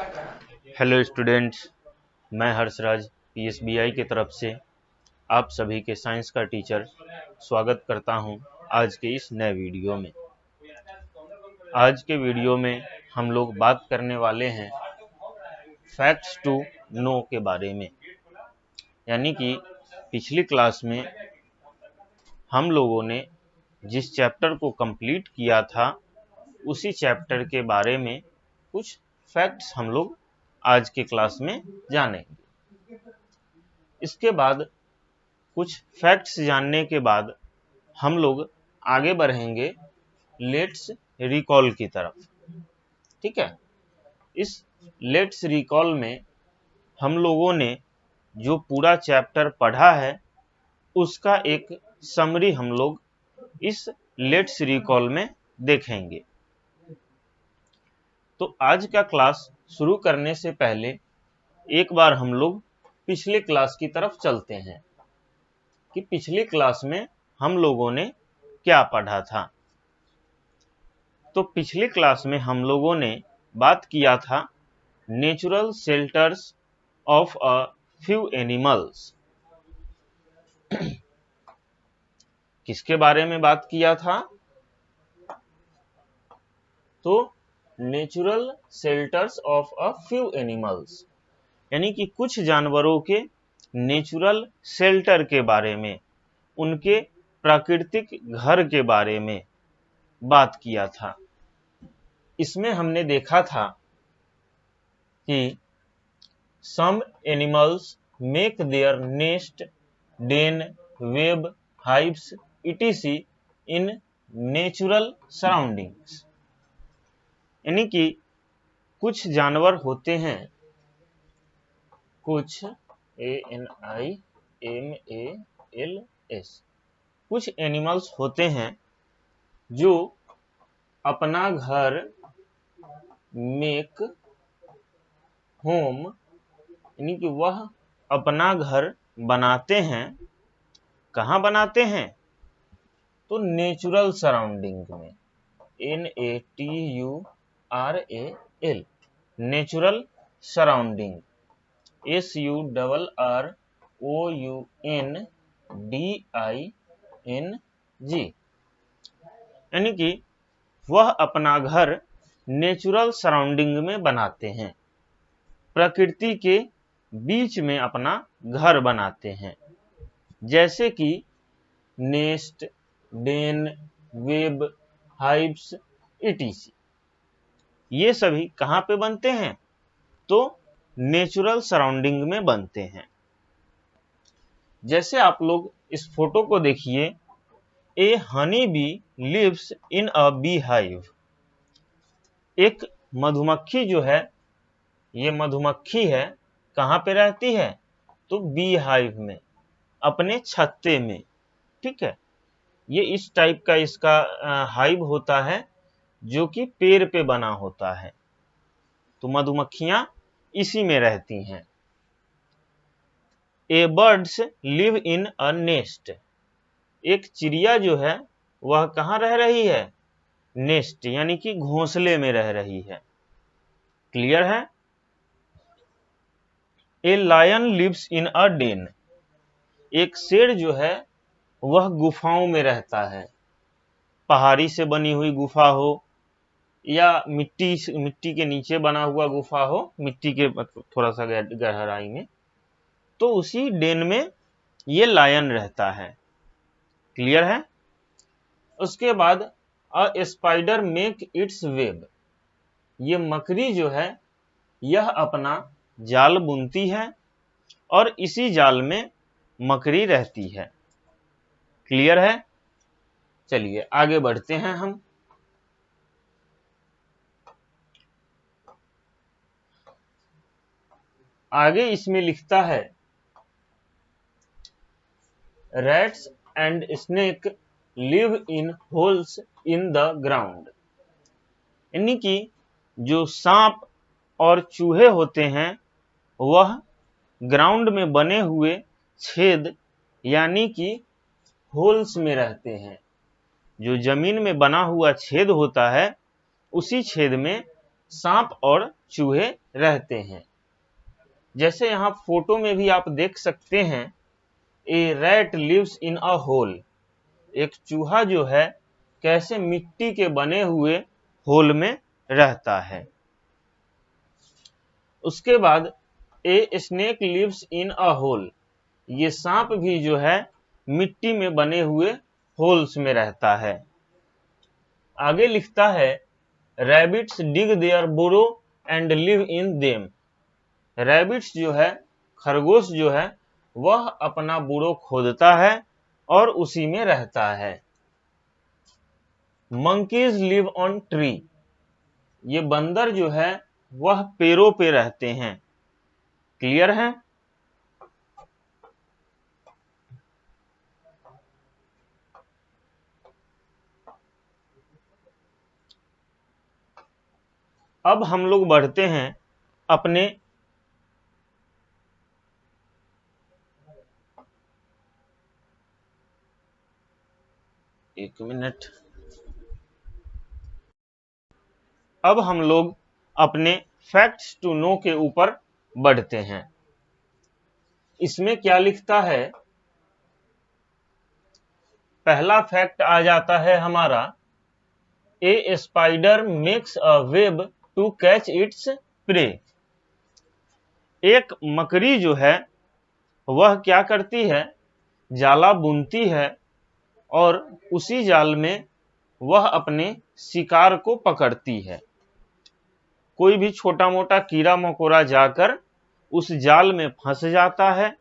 Hello students, मैं हर्षराज पीएसबीआई की तरफ से आप सभी के साइंस का टीचर स्वागत करता हूं आज के इस नए वीडियो में। आज के वीडियो में हम लोग बात करने वाले हैं फैक्ट्स टू नो के बारे में। यानी कि पिछली क्लास में हम लोगों ने जिस चैप्टर को कंप्लीट किया था उसी चैप्टर के बारे में कुछ फैक्ट्स हम लोग आज के क्लास में जानेंगे। इसके बाद कुछ फैक्ट्स जानने के बाद हम लोग आगे बढ़ेंगे लेट्स रिकॉल की तरफ। ठीक है, इस लेट्स रिकॉल में हम लोगों ने जो पूरा चैप्टर पढ़ा है उसका एक समरी हम लोग इस लेट्स रिकॉल में देखेंगे। तो आज का क्लास शुरू करने से पहले एक बार हम लोग पिछले क्लास की तरफ चलते हैं कि पिछली क्लास में हम लोगों ने क्या पढ़ा था। तो पिछली क्लास में हम लोगों ने बात किया था natural shelters of a few animals. किसके बारे में बात किया था? तो natural shelters of a few animals, यानी कि कुछ जानवरों के नेचुरल शेल्टर के बारे में, उनके प्राकृतिक घर के बारे में बात किया था। इसमें हमने देखा था कि some animals make their nest, den, web, hives etc in natural surroundings. यानी कि कुछ जानवर होते हैं, कुछ ANIMALS, कुछ एनिमल्स होते हैं जो अपना घर मेक होम, यानी कि वह अपना घर बनाते हैं। कहाँ बनाते हैं? तो नेचुरल सराउंडिंग में, NATURAL, नेचुरल सराउंडिंग, SURROUNDING, यानी कि वह अपना घर नेचुरल सराउंडिंग में बनाते हैं, प्रकृति के बीच में अपना घर बनाते हैं। जैसे कि nest, den, web, hives etc, ये सभी कहाँ पे बनते हैं? तो नेचुरल सराउंडिंग में बनते हैं। जैसे आप लोग इस फोटो को देखिए, a honey bee lives in a bee hive. एक मधुमक्खी जो है, ये मधुमक्खी है, कहाँ पे रहती है? तो बी हाइव में, अपने छत्ते में। ठीक है, ये इस टाइप का इसका हाइव होता है जो कि पेड़ पे बना होता है। तो मधुमक्खियां इसी में रहती हैं। A birds live in a nest, एक चिड़िया जो है वह कहाँ रह रही है? नेस्ट, यानी कि घोंसले में रह रही है। क्लियर है? A lion lives in a den, एक शेर जो है वह गुफाओं में रहता है। पहाड़ी से बनी हुई गुफा हो या मिट्टी के नीचे बना हुआ गुफा हो, मिट्टी के थोड़ा सा गहराई में, तो उसी डेन में ये लायन रहता है। क्लियर है? उसके बाद a spider make it's web, ये मकड़ी जो है यह अपना जाल बुनती है और इसी जाल में मकड़ी रहती है। क्लियर है? चलिए आगे बढ़ते हैं हम। आगे इसमें लिखता है rats and snake live in holes in the ground, यानी कि जो सांप और चूहे होते हैं वह ग्राउंड में बने हुए छेद यानी कि होल्स में रहते हैं। जो जमीन में बना हुआ छेद होता है उसी छेद में सांप और चूहे रहते हैं। जैसे यहाँ फोटो में भी आप देख सकते हैं, a rat lives in a hole. एक चूहा जो है कैसे मिट्टी के बने हुए होल में रहता है। उसके बाद a snake lives in a hole. ये सांप भी जो है मिट्टी में बने हुए होल्स में रहता है। आगे लिखता है रैबिट्स डिग देयर बुरो and live in them. Rabbits जो है, खरगोश जो है, वह अपना बुरो खोदता है और उसी में रहता है। Monkeys live on tree. ये बंदर जो है वह पेड़ों पे रहते हैं। क्लियर है? अब हम लोग बढ़ते हैं अपने एक मिनट। अब हम लोग अपने फैक्ट्स टू नो के ऊपर बढ़ते हैं। इसमें क्या लिखता है? पहला फैक्ट आ जाता है हमारा, a spider makes a web to catch its prey. एक मकड़ी जो है वह क्या करती है? जाला बुनती है और उसी जाल में वह अपने शिकार को पकड़ती है। कोई भी छोटा मोटा कीड़ा मकोड़ा जाकर उस जाल में फंस जाता है,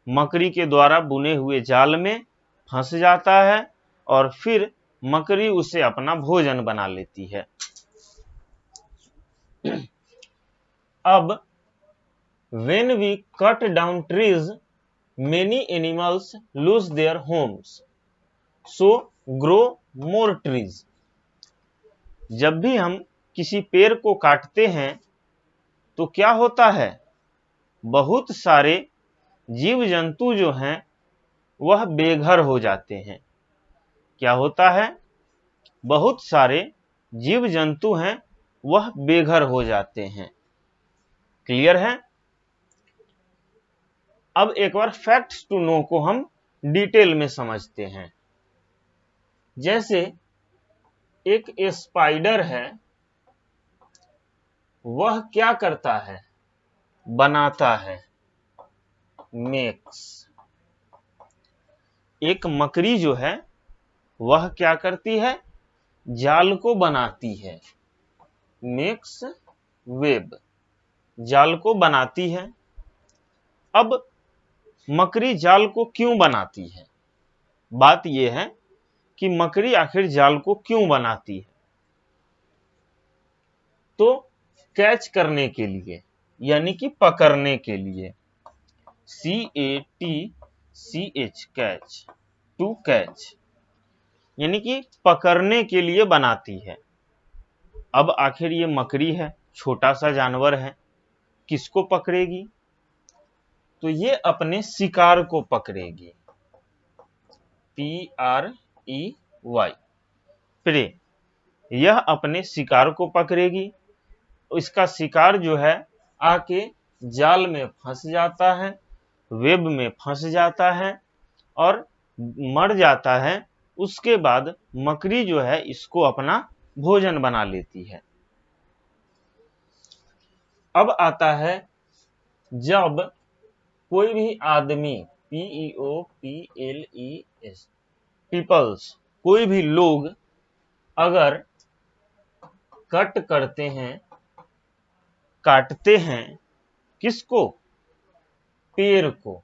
मकड़ी के द्वारा बुने हुए जाल में फंस जाता है और फिर मकड़ी उसे अपना भोजन बना लेती है। अब when we cut down trees, many animals lose their homes, so grow more trees। जब भी हम किसी पेड़ को काटते हैं तो क्या होता है? बहुत सारे जीव जंतु जो हैं वह बेघर हो जाते हैं। क्या होता है? बहुत सारे जीव जंतु हैं वह बेघर हो जाते हैं। क्लियर है? अब एक बार फैक्ट्स टू नो को हम डिटेल में समझते हैं। जैसे एक स्पाइडर है, वह क्या करता है? बनाता है, मेक्स। एक मकड़ी जो है वह क्या करती है? जाल को बनाती है, मेक्स वेब। जाल को बनाती है। अब मकड़ी जाल को क्यों बनाती है? बात यह है कि मकड़ी आखिर जाल को क्यों बनाती है? तो कैच करने के लिए, यानी कि पकड़ने के लिए। CATCH, कैच, टू कैच, यानी कि पकड़ने के लिए बनाती है। अब आखिर ये मकड़ी है, छोटा सा जानवर है, किसको पकड़ेगी? तो ये अपने शिकार को पकड़ेगी। PREY, pray. यह अपने शिकार को पकड़ेगी। इसका शिकार जो है आके जाल में फंस जाता है, वेब में फंस जाता है और मर जाता है। उसके बाद मकड़ी जो है इसको अपना भोजन बना लेती है। अब आता है जब कोई भी आदमी, PEOPLES, पीपल्स, कोई भी लोग अगर कट करते हैं, काटते हैं, किसको? पेड़ को।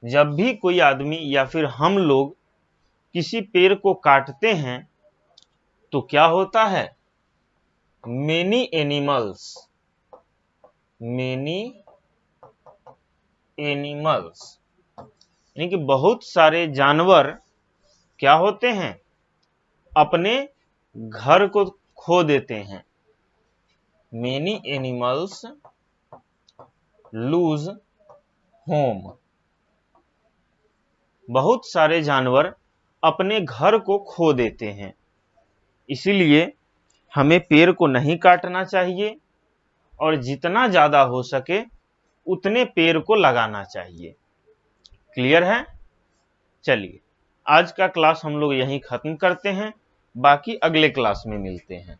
जब भी कोई आदमी या फिर हम लोग किसी पेड़ को काटते हैं तो क्या होता है? मेनी एनिमल्स, यानी कि बहुत सारे जानवर क्या होते हैं? अपने घर को खो देते हैं। Many animals lose home. बहुत सारे जानवर अपने घर को खो देते हैं। इसीलिए हमें पेड़ को नहीं काटना चाहिए और जितना ज्यादा हो सके उतने पेड़ को लगाना चाहिए। क्लियर है? चलिए आज का क्लास हम लोग यहीं खत्म करते हैं, बाकी अगले क्लास में मिलते हैं।